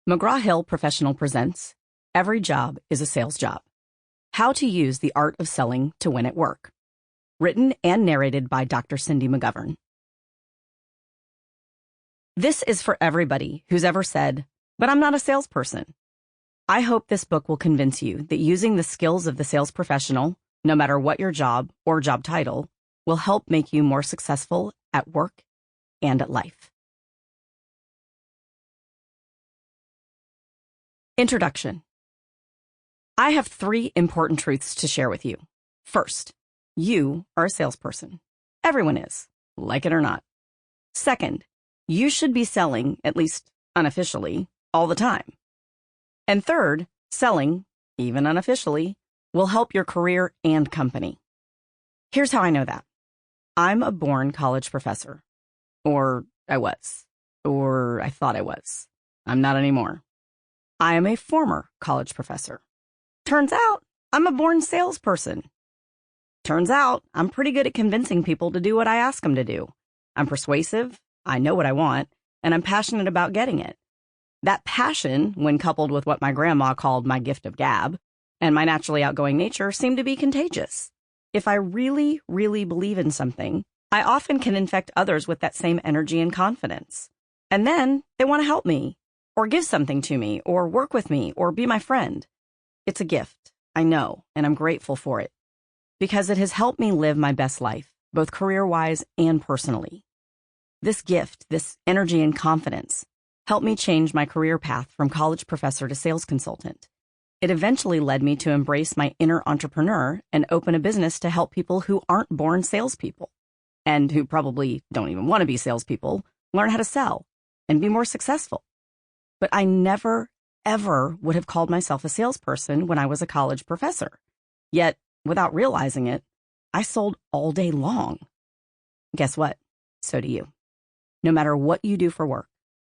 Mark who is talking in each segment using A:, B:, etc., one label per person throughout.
A: McGraw-Hill Professional presents Every Job is a Sales Job. How to Use the Art of Selling to Win at Work. Written and narrated by Dr. Cindy McGovern. This is for everybody who's ever said, "But I'm not a salesperson." I hope this book will convince you that using the skills of the sales professional, no matter what your job or job title, will help make you more successful at work and at life. Introduction. I have 3 important truths to share with you. First, you are a salesperson. Everyone is, like it or not. Second, you should be selling, at least unofficially, all the time. And third, selling, even unofficially, will help your career and company. Here's how I know that. I'm a born college professor. Or I was. Or I thought I was. I'm not anymore. I am a former college professor. Turns out, I'm a born salesperson. Turns out, I'm pretty good at convincing people to do what I ask them to do. I'm persuasive, I know what I want, and I'm passionate about getting it. That passion, when coupled with what my grandma called my gift of gab, and my naturally outgoing nature, seem to be contagious. If I really, really believe in something, I often can infect others with that same energy and confidence. And then they want to help me, or give something to me, or work with me, or be my friend. It's a gift, I know, and I'm grateful for it, because it has helped me live my best life, both career-wise and personally. This gift, this energy and confidence, helped me change my career path from college professor to sales consultant. It eventually led me to embrace my inner entrepreneur and open a business to help people who aren't born salespeople, and who probably don't even want to be salespeople, learn how to sell and be more successful. But I never, ever would have called myself a salesperson when I was a college professor. Yet, without realizing it, I sold all day long. Guess what? So do you. No matter what you do for work,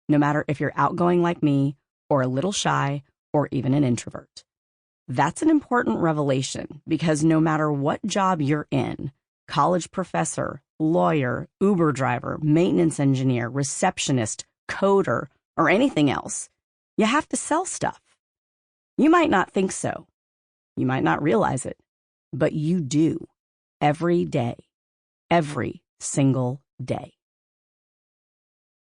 A: no matter if you're outgoing like me, or a little shy, or even an introvert. That's an important revelation, because no matter what job you're in, college professor, lawyer, Uber driver, maintenance engineer, receptionist, coder, or anything else, you have to sell stuff. You might not think so. You might not realize it, but you do every day, every single day.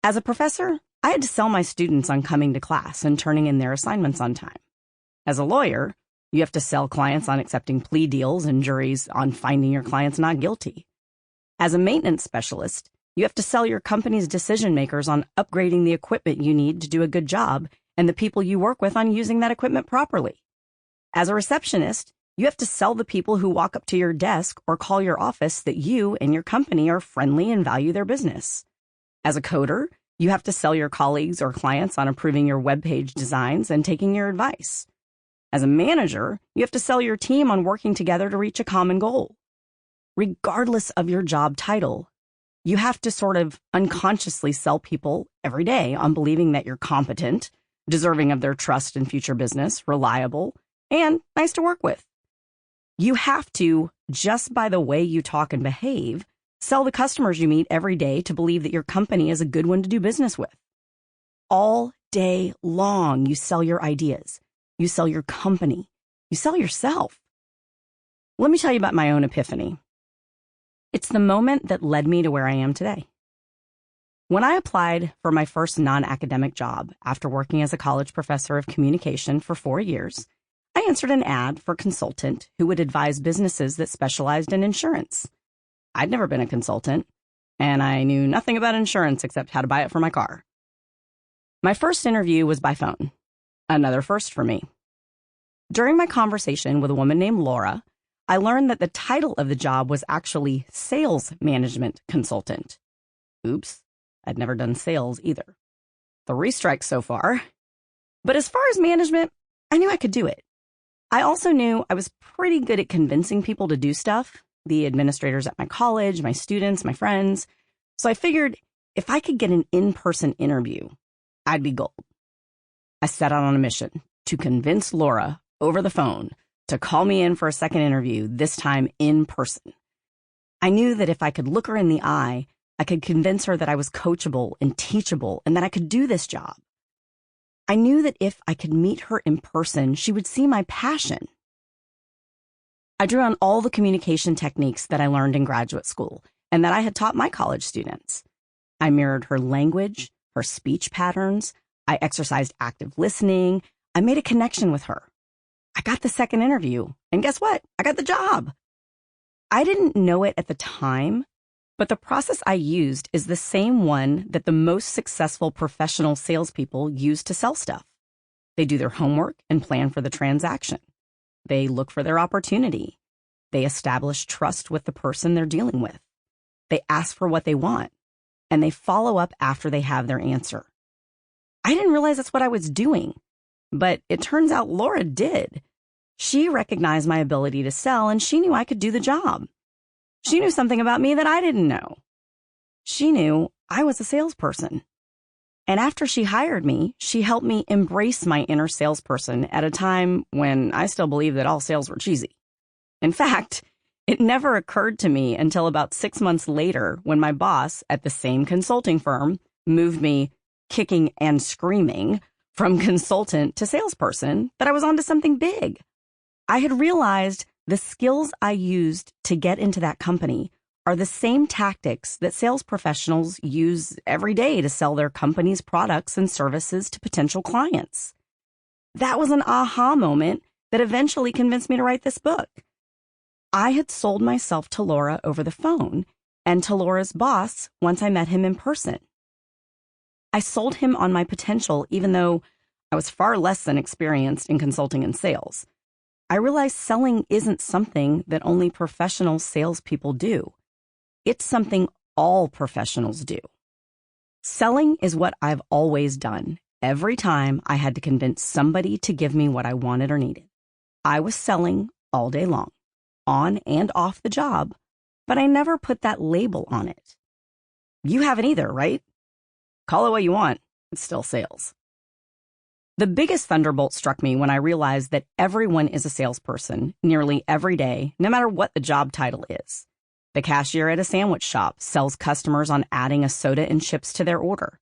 A: As a professor, I had to sell my students on coming to class and turning in their assignments on time. As a lawyer, you have to sell clients on accepting plea deals and juries on finding your clients not guilty. As a maintenance specialist, you have to sell your company's decision makers on upgrading the equipment you need to do a good job and the people you work with on using that equipment properly. As a receptionist, you have to sell the people who walk up to your desk or call your office that you and your company are friendly and value their business. As a coder, you have to sell your colleagues or clients on approving your web page designs and taking your advice. As a manager, you have to sell your team on working together to reach a common goal. Regardless of your job title, you have to sort of unconsciously sell people every day on believing that you're competent, deserving of their trust in future business, reliable, and nice to work with. You have to, just by the way you talk and behave, sell the customers you meet every day to believe that your company is a good one to do business with. All day long, you sell your ideas. You sell your company. You sell yourself. Let me tell you about my own epiphany. It's the moment that led me to where I am today. When I applied for my first non-academic job after working as a college professor of communication for 4 years, I answered an ad for a consultant who would advise businesses that specialized in insurance. I'd never been a consultant, and I knew nothing about insurance except how to buy it for my car. My first interview was by phone, another first for me. During my conversation with a woman named Laura, I learned that the title of the job was actually Sales Management Consultant. Oops, I'd never done sales either. 3 strikes so far. But as far as management, I knew I could do it. I also knew I was pretty good at convincing people to do stuff, the administrators at my college, my students, my friends. So I figured if I could get an in-person interview, I'd be gold. I set out on a mission to convince Laura over the phone to call me in for a second interview, this time in person. I knew that if I could look her in the eye, I could convince her that I was coachable and teachable and that I could do this job. I knew that if I could meet her in person, she would see my passion. I drew on all the communication techniques that I learned in graduate school and that I had taught my college students. I mirrored her language, her speech patterns. I exercised active listening. I made a connection with her. I got the second interview, and guess what? I got the job. I didn't know it at the time, but the process I used is the same one that the most successful professional salespeople use to sell stuff. They do their homework and plan for the transaction. They look for their opportunity. They establish trust with the person they're dealing with. They ask for what they want, and they follow up after they have their answer. I didn't realize that's what I was doing, but it turns out Laura did. She recognized my ability to sell, and she knew I could do the job. She knew something about me that I didn't know. She knew I was a salesperson. And after she hired me, she helped me embrace my inner salesperson at a time when I still believed that all sales were cheesy. In fact, it never occurred to me until about 6 months later when my boss at the same consulting firm moved me, kicking and screaming, from consultant to salesperson that I was onto something big. I had realized the skills I used to get into that company are the same tactics that sales professionals use every day to sell their company's products and services to potential clients. That was an aha moment that eventually convinced me to write this book. I had sold myself to Laura over the phone and to Laura's boss once I met him in person. I sold him on my potential even though I was far less than experienced in consulting and sales. I realized selling isn't something that only professional salespeople do. It's something all professionals do. Selling is what I've always done every time I had to convince somebody to give me what I wanted or needed. I was selling all day long, on and off the job, but I never put that label on it. You haven't either, right? Call it what you want, it's still sales. The biggest thunderbolt struck me when I realized that everyone is a salesperson nearly every day, no matter what the job title is. The cashier at a sandwich shop sells customers on adding a soda and chips to their order.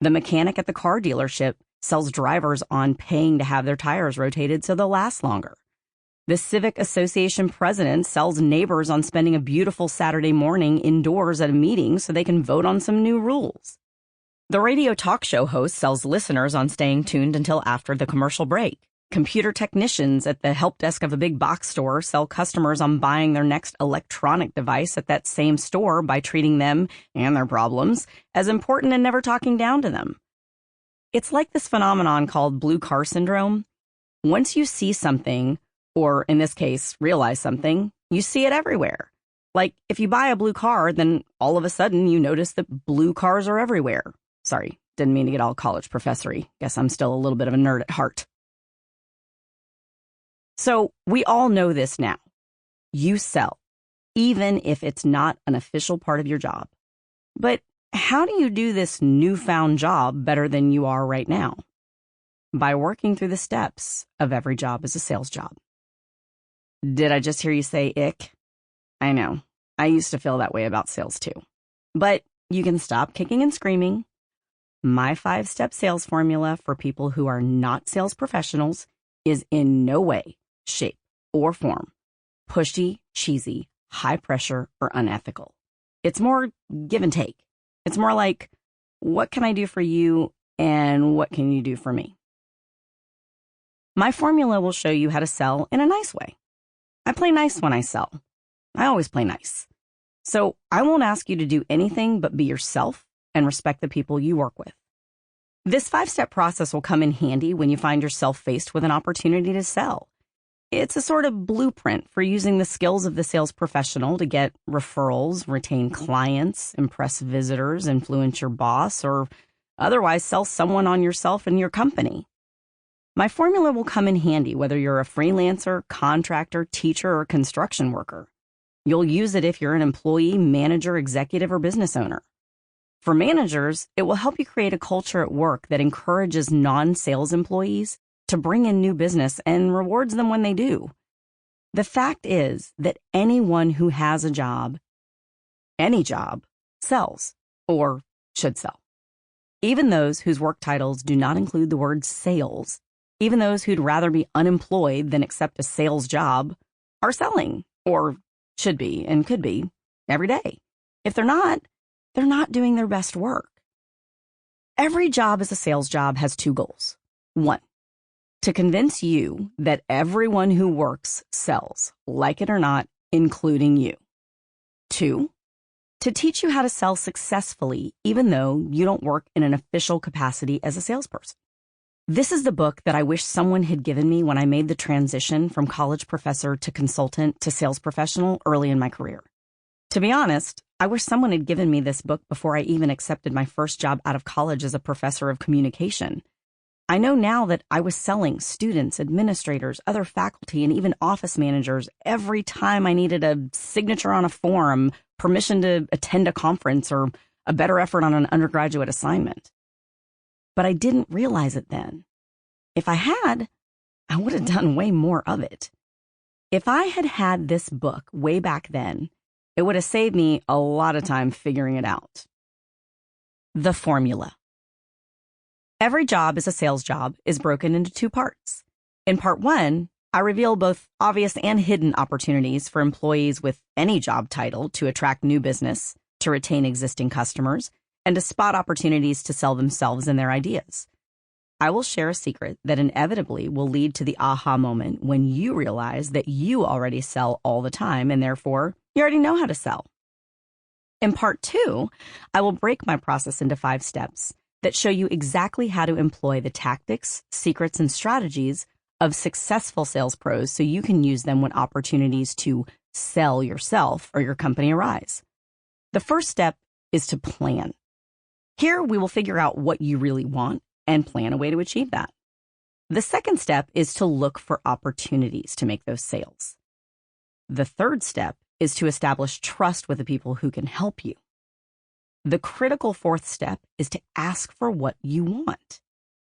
A: The mechanic at the car dealership sells drivers on paying to have their tires rotated so they'll last longer. The Civic Association president sells neighbors on spending a beautiful Saturday morning indoors at a meeting so they can vote on some new rules. The radio talk show host sells listeners on staying tuned until after the commercial break. Computer technicians at the help desk of a big box store sell customers on buying their next electronic device at that same store by treating them and their problems as important and never talking down to them. It's like this phenomenon called blue car syndrome. Once you see something, or in this case, realize something, you see it everywhere. Like if you buy a blue car, then all of a sudden you notice that blue cars are everywhere. Sorry, didn't mean to get all college professory. Guess I'm still a little bit of a nerd at heart. So we all know this now. You sell, even if it's not an official part of your job. But how do you do this newfound job better than you are right now? By working through the steps of every job as a sales job. Did I just hear you say ick? I know. I used to feel that way about sales too. But you can stop kicking and screaming. My 5-step sales formula for people who are not sales professionals is in no way, shape, or form pushy, cheesy, high pressure, or unethical. It's more give and take. It's more like, what can I do for you and what can you do for me? My formula will show you how to sell in a nice way. I play nice when I sell. I always play nice. So I won't ask you to do anything but be yourself and respect the people you work with. This 5-step process will come in handy when you find yourself faced with an opportunity to sell. It's a sort of blueprint for using the skills of the sales professional to get referrals, retain clients, impress visitors, influence your boss, or otherwise sell someone on yourself and your company. My formula will come in handy whether you're a freelancer, contractor, teacher, or construction worker. You'll use it if you're an employee, manager, executive, or business owner. For managers, it will help you create a culture at work that encourages non-sales employees to bring in new business and rewards them when they do. The fact is that anyone who has a job, any job, sells, or should sell. Even those whose work titles do not include the word sales, even those who'd rather be unemployed than accept a sales job, are selling, or should be and could be, every day. If they're not doing their best work. Every job as a sales job has two goals. One, to convince you that everyone who works sells, like it or not, including you. Two, to teach you how to sell successfully, even though you don't work in an official capacity as a salesperson. This is the book that I wish someone had given me when I made the transition from college professor to consultant to sales professional early in my career. To be honest, I wish someone had given me this book before I even accepted my first job out of college as a professor of communication. I know now that I was selling students, administrators, other faculty, and even office managers every time I needed a signature on a form, permission to attend a conference, or a better effort on an undergraduate assignment. But I didn't realize it then. If I had, I would have done way more of it. If I had had this book way back then, it would have saved me a lot of time figuring it out. The formula. Every job as a sales job is broken into two parts. In part one, I reveal both obvious and hidden opportunities for employees with any job title to attract new business, to retain existing customers, and to spot opportunities to sell themselves and their ideas. I will share a secret that inevitably will lead to the aha moment when you realize that you already sell all the time and therefore you already know how to sell. In part two, I will break my process into 5 steps that show you exactly how to employ the tactics, secrets, and strategies of successful sales pros so you can use them when opportunities to sell yourself or your company arise. The first step is to plan. Here, we will figure out what you really want and plan a way to achieve that. The second step is to look for opportunities to make those sales. The third step is to establish trust with the people who can help you. The critical fourth step is to ask for what you want.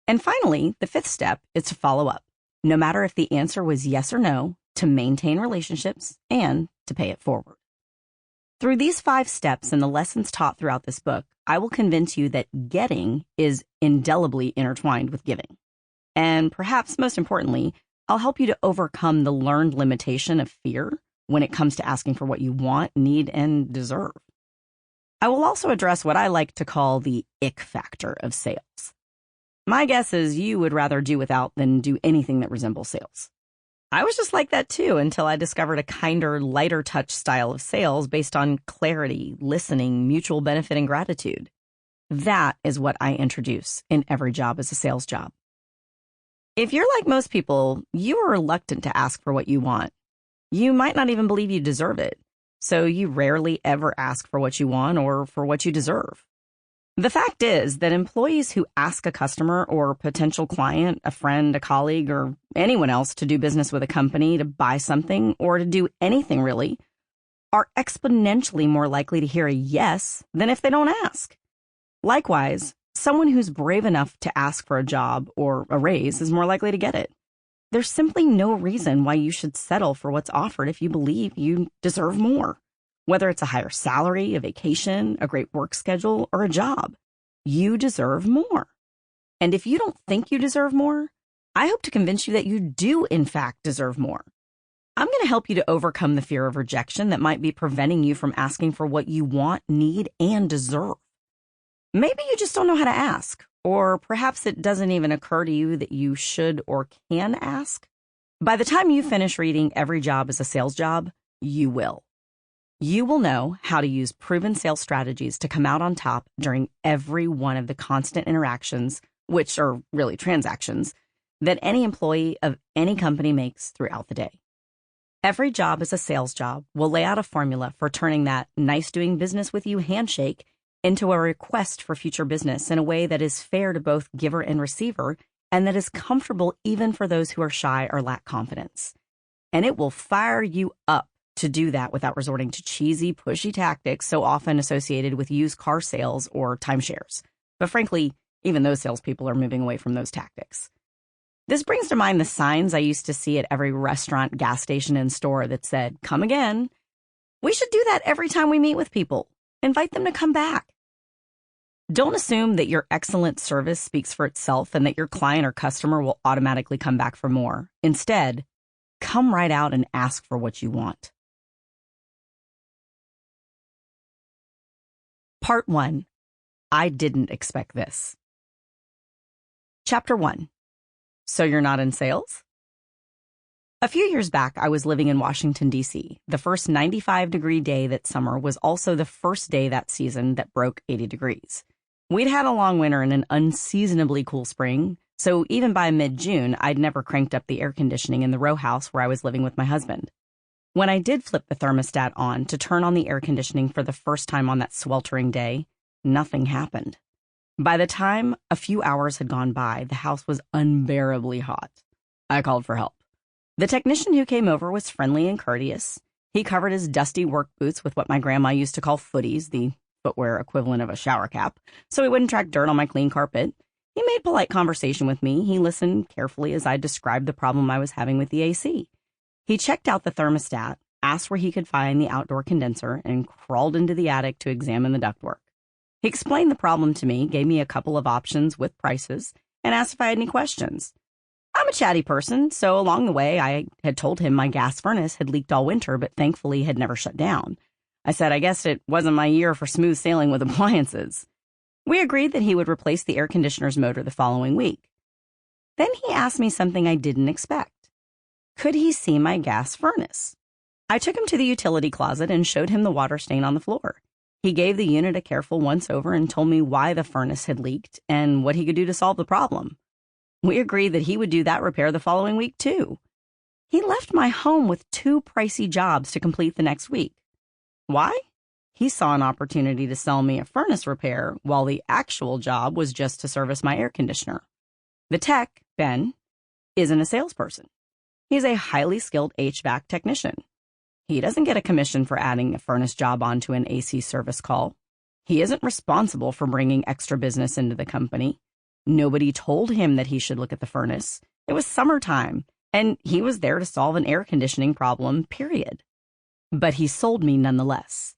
A: And finally, the fifth step is to follow up, no matter if the answer was yes or no, to maintain relationships and to pay it forward. Through these 5 steps and the lessons taught throughout this book, I will convince you that getting is indelibly intertwined with giving. And perhaps most importantly, I'll help you to overcome the learned limitation of fear when it comes to asking for what you want, need, and deserve. I will also address what I like to call the ick factor of sales. My guess is you would rather do without than do anything that resembles sales. I was just like that too until I discovered a kinder, lighter touch style of sales based on clarity, listening, mutual benefit, and gratitude. That is what I introduce in every job as a sales job. If you're like most people, you are reluctant to ask for what you want. You might not even believe you deserve it, so you rarely ever ask for what you want or for what you deserve. The fact is that employees who ask a customer or potential client, a friend, a colleague, or anyone else to do business with a company, to buy something, or to do anything really, are exponentially more likely to hear a yes than if they don't ask. Likewise, someone who's brave enough to ask for a job or a raise is more likely to get it. There's simply no reason why you should settle for what's offered if you believe you deserve more. Whether it's a higher salary, a vacation, a great work schedule, or a job, you deserve more. And if you don't think you deserve more, I hope to convince you that you do, in fact, deserve more. I'm going to help you to overcome the fear of rejection that might be preventing you from asking for what you want, need, and deserve. Maybe you just don't know how to ask, or perhaps it doesn't even occur to you that you should or can ask. By the time you finish reading Every Job is a Sales Job, you will. You will know how to use proven sales strategies to come out on top during every one of the constant interactions, which are really transactions, that any employee of any company makes throughout the day. Every Job is a Sales Job will lay out a formula for turning that nice doing business with you handshake into a request for future business in a way that is fair to both giver and receiver, and that is comfortable even for those who are shy or lack confidence. And it will fire you up to do that without resorting to cheesy, pushy tactics so often associated with used car sales or timeshares. But frankly, even those salespeople are moving away from those tactics. This brings to mind the signs I used to see at every restaurant, gas station, and store that said, "Come again." We should do that every time we meet with people. Invite them to come back. Don't assume that your excellent service speaks for itself and that your client or customer will automatically come back for more. Instead, come right out and ask for what you want. Part 1. I didn't expect this. Chapter 1. So you're not in sales? A few years back, I was living in Washington, D.C. The first 95-degree day that summer was also the first day that season that broke 80 degrees. We'd had a long winter and an unseasonably cool spring, so even by mid-June, I'd never cranked up the air conditioning in the row house where I was living with my husband. When I did flip the thermostat on to turn on the air conditioning for the first time on that sweltering day, nothing happened. By the time a few hours had gone by, the house was unbearably hot. I called for help. The technician who came over was friendly and courteous. He covered his dusty work boots with what my grandma used to call footies, the footwear equivalent of a shower cap, so he wouldn't track dirt on my clean carpet. He made polite conversation with me. He listened carefully as I described the problem I was having with the AC. He checked out the thermostat, asked where he could find the outdoor condenser, and crawled into the attic to examine the ductwork. He explained the problem to me, gave me a couple of options with prices, and asked if I had any questions. I'm a chatty person, so along the way I had told him my gas furnace had leaked all winter, but thankfully had never shut down. I said I guessed it wasn't my year for smooth sailing with appliances. We agreed that he would replace the air conditioner's motor the following week. Then he asked me something I didn't expect. Could he see my gas furnace? I took him to the utility closet and showed him the water stain on the floor. He gave the unit a careful once-over and told me why the furnace had leaked and what he could do to solve the problem. We agreed that he would do that repair the following week, too. He left my home with 2 pricey jobs to complete the next week. Why? He saw an opportunity to sell me a furnace repair while the actual job was just to service my air conditioner. The tech, Ben, isn't a salesperson. He's a highly skilled HVAC technician. He doesn't get a commission for adding a furnace job onto an AC service call. He isn't responsible for bringing extra business into the company. Nobody told him that he should look at the furnace. It was summertime, and he was there to solve an air conditioning problem, period. But he sold me nonetheless.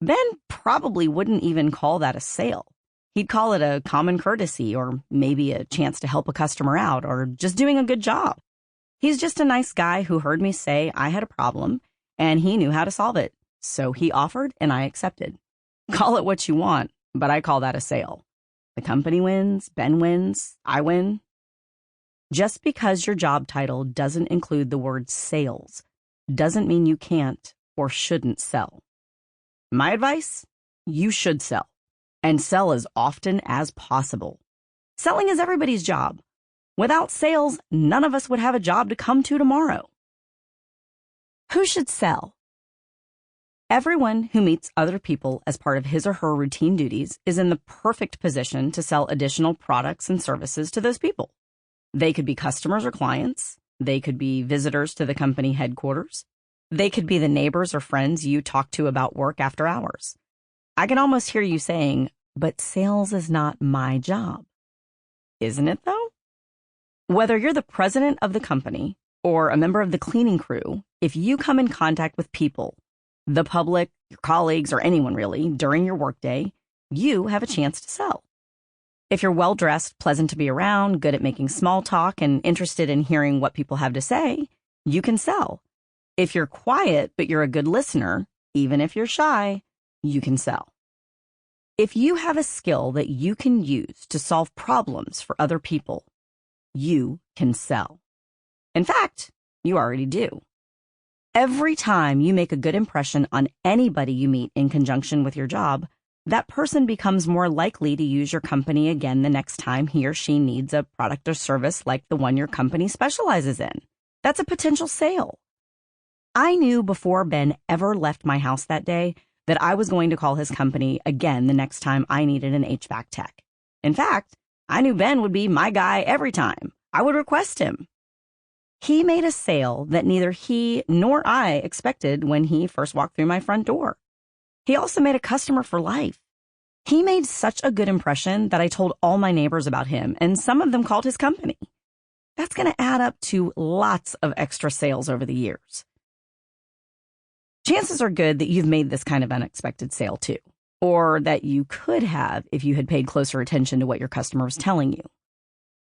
A: Ben probably wouldn't even call that a sale. He'd call it a common courtesy, or maybe a chance to help a customer out, or just doing a good job. He's just a nice guy who heard me say I had a problem, and he knew how to solve it. So he offered, and I accepted. Call it what you want, but I call that a sale. The company wins, Ben wins, I win. Just because your job title doesn't include the word sales doesn't mean you can't or shouldn't sell. My advice? You should sell, and sell as often as possible. Selling is everybody's job. Without sales, none of us would have a job to come to tomorrow. Who should sell? Everyone who meets other people as part of his or her routine duties is in the perfect position to sell additional products and services to those people. They could be customers or clients. They could be visitors to the company headquarters. They could be the neighbors or friends you talk to about work after hours. I can almost hear you saying, but sales is not my job. Isn't it, though? Whether you're the president of the company or a member of the cleaning crew, if you come in contact with people, the public, your colleagues, or anyone really, during your workday, you have a chance to sell. If you're well-dressed, pleasant to be around, good at making small talk, and interested in hearing what people have to say, you can sell. If you're quiet, but you're a good listener, even if you're shy, you can sell. If you have a skill that you can use to solve problems for other people, you can sell. In fact, you already do. Every time you make a good impression on anybody you meet in conjunction with your job, that person becomes more likely to use your company again the next time he or she needs a product or service like the one your company specializes in. That's a potential sale. I knew before Ben ever left my house that day that I was going to call his company again the next time I needed an HVAC tech. In fact, I knew Ben would be my guy every time. I would request him. He made a sale that neither he nor I expected when he first walked through my front door. He also made a customer for life. He made such a good impression that I told all my neighbors about him, and some of them called his company. That's going to add up to lots of extra sales over the years. Chances are good that you've made this kind of unexpected sale too. or that you could have if you had paid closer attention to what your customer was telling you.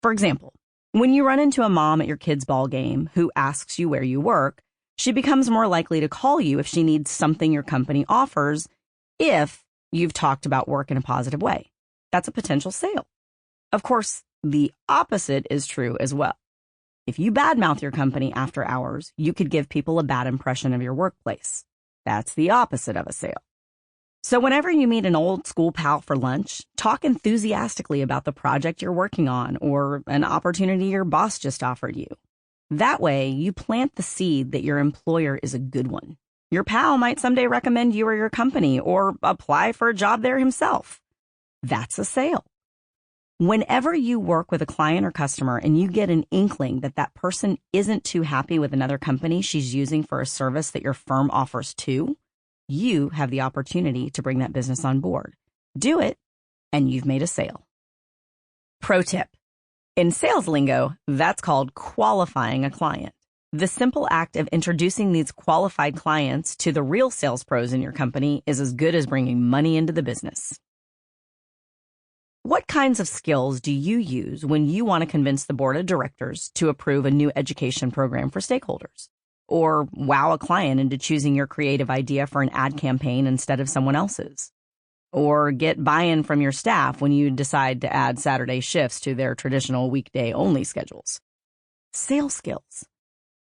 A: For example, when you run into a mom at your kid's ball game who asks you where you work, she becomes more likely to call you if she needs something your company offers if you've talked about work in a positive way. That's a potential sale. Of course, the opposite is true as well. If you badmouth your company after hours, you could give people a bad impression of your workplace. That's the opposite of a sale. So whenever you meet an old school pal for lunch, talk enthusiastically about the project you're working on or an opportunity your boss just offered you. That way, you plant the seed that your employer is a good one. Your pal might someday recommend you or your company or apply for a job there himself. That's a sale. Whenever you work with a client or customer and you get an inkling that that person isn't too happy with another company she's using for a service that your firm offers too, you have the opportunity to bring that business on board. Do it, and you've made a sale. Pro tip. In sales lingo, that's called qualifying a client. The simple act of introducing these qualified clients to the real sales pros in your company is as good as bringing money into the business. What kinds of skills do you use when you want to convince the board of directors to approve a new education program for stakeholders? Or wow a client into choosing your creative idea for an ad campaign instead of someone else's? Or get buy-in from your staff when you decide to add Saturday shifts to their traditional weekday-only schedules? Sales skills.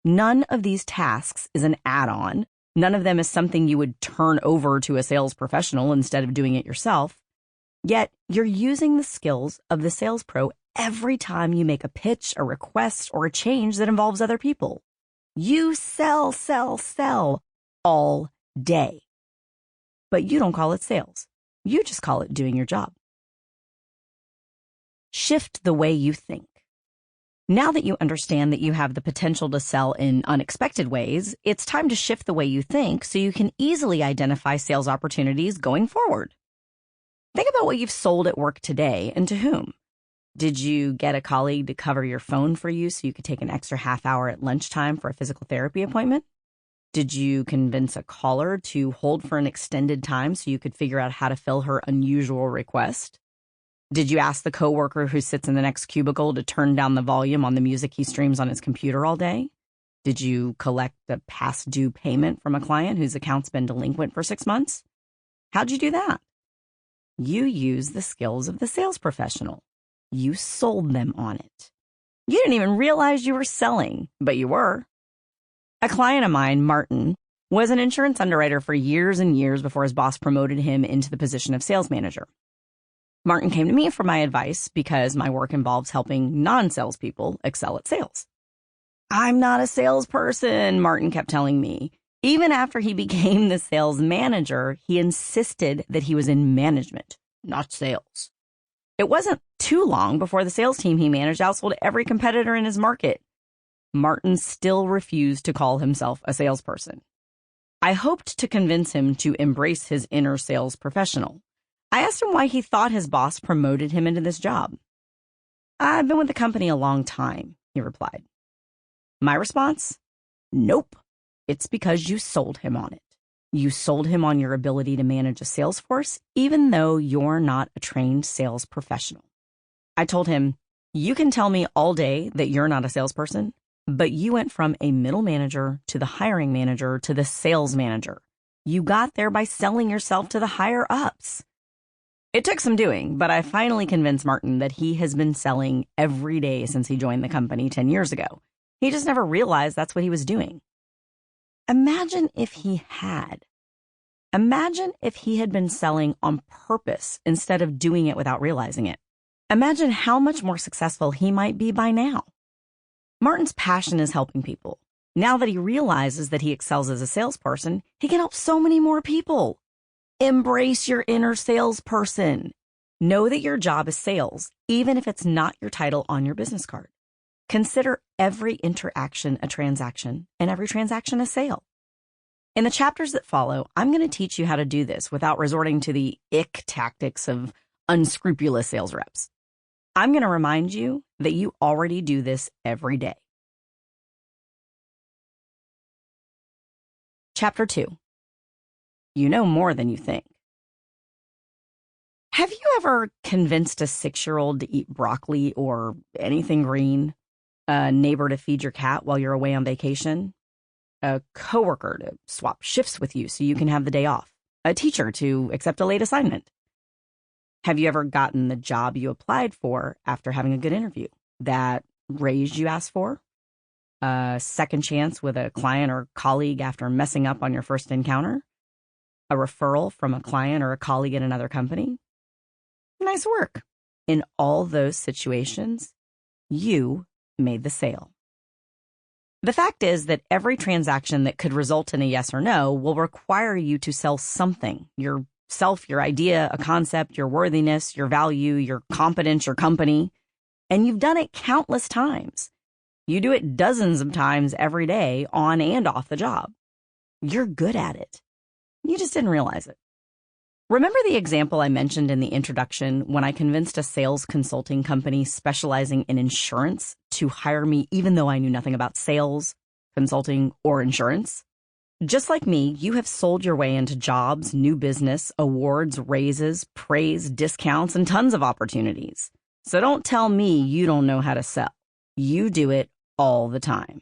A: None of these tasks is an add-on. None of them is something you would turn over to a sales professional instead of doing it yourself. Yet, you're using the skills of the sales pro every time you make a pitch, a request, or a change that involves other people. You sell all day. But you don't call it sales. You just call it doing your job. Shift the way you think. Now that you understand that you have the potential to sell in unexpected ways, it's time to shift the way you think so you can easily identify sales opportunities going forward. Think about what you've sold at work today and to whom. Did you get a colleague to cover your phone for you so you could take an extra half hour at lunchtime for a physical therapy appointment? Did you convince a caller to hold for an extended time so you could figure out how to fill her unusual request? Did you ask the coworker who sits in the next cubicle to turn down the volume on the music he streams on his computer all day? Did you collect a past due payment from a client whose account's been delinquent for 6 months? How'd you do that? You used the skills of the sales professional. You sold them on it. You didn't even realize you were selling, but you were. A client of mine, Martin, was an insurance underwriter for years and years before his boss promoted him into the position of sales manager. Martin came to me for my advice because my work involves helping non-salespeople excel at sales. I'm not a salesperson, Martin kept telling me. Even after he became the sales manager, he insisted that he was in management, not sales. It wasn't too long before the sales team he managed outsold every competitor in his market. Martin still refused to call himself a salesperson. I hoped to convince him to embrace his inner sales professional. I asked him why he thought his boss promoted him into this job. I've been with the company a long time, he replied. My response? Nope. It's because you sold him on it. You sold him on your ability to manage a sales force, even though you're not a trained sales professional. I told him, you can tell me all day that you're not a salesperson, but you went from a middle manager to the hiring manager to the sales manager. You got there by selling yourself to the higher ups. It took some doing, but I finally convinced Martin that he has been selling every day since he joined the company 10 years ago. He just never realized that's what he was doing. Imagine if he had. Imagine if he had been selling on purpose instead of doing it without realizing it. Imagine how much more successful he might be by now. Martin's passion is helping people. Now that he realizes that he excels as a salesperson, he can help so many more people. Embrace your inner salesperson. Know that your job is sales, even if it's not your title on your business card. Consider every interaction a transaction and every transaction a sale. In the chapters that follow, I'm going to teach you how to do this without resorting to the ick tactics of unscrupulous sales reps. I'm going to remind you that you already do this every day. Chapter 2. You know more than you think. Have you ever convinced a 6-year-old to eat broccoli or anything green? A neighbor to feed your cat while you're away on vacation? A coworker to swap shifts with you so you can have the day off? A teacher to accept a late assignment? Have you ever gotten the job you applied for after having a good interview? That raise you asked for? A second chance with a client or colleague after messing up on your first encounter? A referral from a client or a colleague at another company? Nice work. In all those situations, you made the sale. The fact is that every transaction that could result in a yes or no will require you to sell something: yourself, your idea, a concept, your worthiness, your value, your competence, your company. And you've done it countless times. You do it dozens of times every day, on and off the job. You're good at it. You just didn't realize it. Remember the example I mentioned in the introduction when I convinced a sales consulting company specializing in insurance to hire me even though I knew nothing about sales, consulting, or insurance? Just like me, you have sold your way into jobs, new business, awards, raises, praise, discounts, and tons of opportunities. So don't tell me you don't know how to sell. You do it all the time.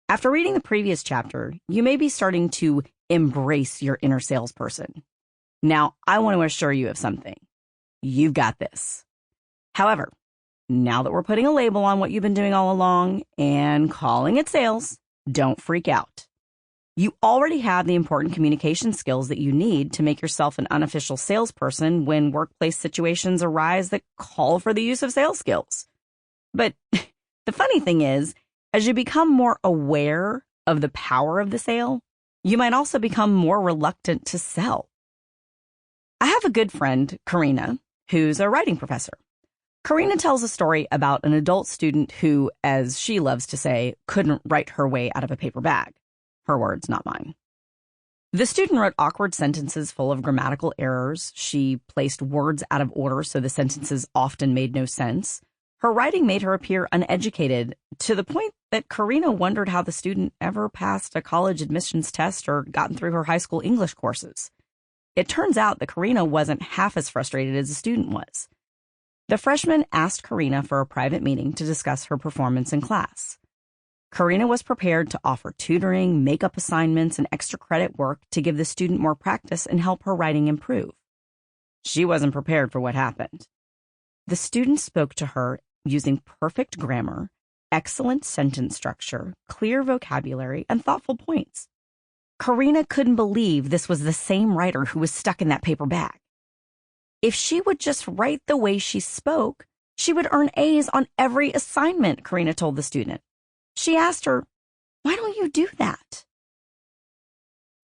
A: After reading the previous chapter, you may be starting to embrace your inner salesperson. Now, I want to assure you of something. You've got this. However, now that we're putting a label on what you've been doing all along and calling it sales, don't freak out. You already have the important communication skills that you need to make yourself an unofficial salesperson when workplace situations arise that call for the use of sales skills. But the funny thing is, as you become more aware of the power of the sale, you might also become more reluctant to sell. I have a good friend, Karina, who's a writing professor. Karina tells a story about an adult student who, as she loves to say, couldn't write her way out of a paper bag. Her words, not mine. The student wrote awkward sentences full of grammatical errors. She placed words out of order so the sentences often made no sense. Her writing made her appear uneducated, to the point that Karina wondered how the student ever passed a college admissions test or gotten through her high school English courses. It turns out that Karina wasn't half as frustrated as the student was. The freshman asked Karina for a private meeting to discuss her performance in class. Karina was prepared to offer tutoring, makeup assignments, and extra credit work to give the student more practice and help her writing improve. She wasn't prepared for what happened. The student spoke to her using perfect grammar, excellent sentence structure, clear vocabulary, and thoughtful points. Karina couldn't believe this was the same writer who was stuck in that paper bag. If she would just write the way she spoke, she would earn A's on every assignment, Karina told the student. She asked her, "Why don't you do that?"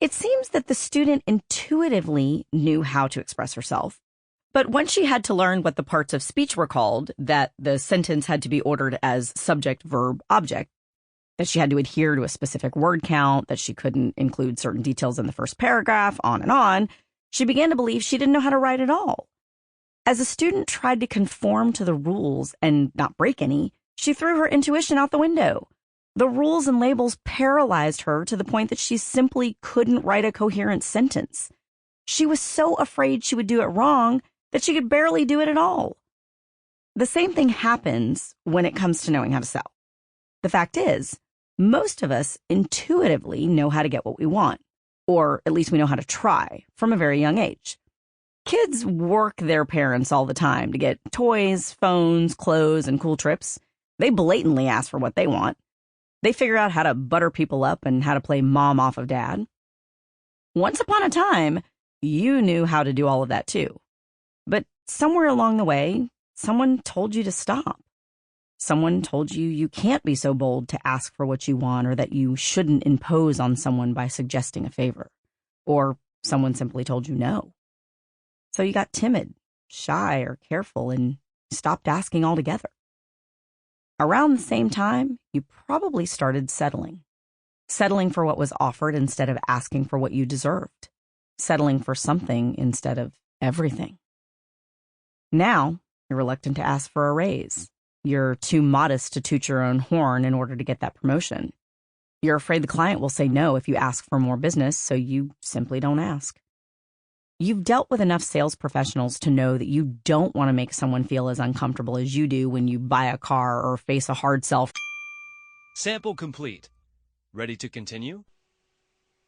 A: It seems that the student intuitively knew how to express herself, but once she had to learn what the parts of speech were called, that the sentence had to be ordered as subject, verb, object, that she had to adhere to a specific word count, that she couldn't include certain details in the first paragraph, on, she began to believe she didn't know how to write at all. As a student tried to conform to the rules and not break any, she threw her intuition out the window. The rules and labels paralyzed her to the point that she simply couldn't write a coherent sentence. She was so afraid she would do it wrong that she could barely do it at all. The same thing happens when it comes to knowing how to sell. The fact is, most of us intuitively know how to get what we want, or at least we know how to try from a very young age. Kids work their parents all the time to get toys, phones, clothes, and cool trips. They blatantly ask for what they want. They figure out how to butter people up and how to play mom off of dad. Once upon a time, you knew how to do all of that too. But somewhere along the way, someone told you to stop. Someone told you you can't be so bold to ask for what you want, or that you shouldn't impose on someone by suggesting a favor. Or someone simply told you no. So you got timid, shy, or careful and stopped asking altogether. Around the same time, you probably started settling. Settling for what was offered instead of asking for what you deserved. Settling for something instead of everything. Now, you're reluctant to ask for a raise. You're too modest to toot your own horn in order to get that promotion. You're afraid the client will say no if you ask for more business, so you simply don't ask. You've dealt with enough sales professionals to know that you don't want to make someone feel as uncomfortable as you do when you buy a car or face a hard sell.
B: Sample complete. Ready to continue?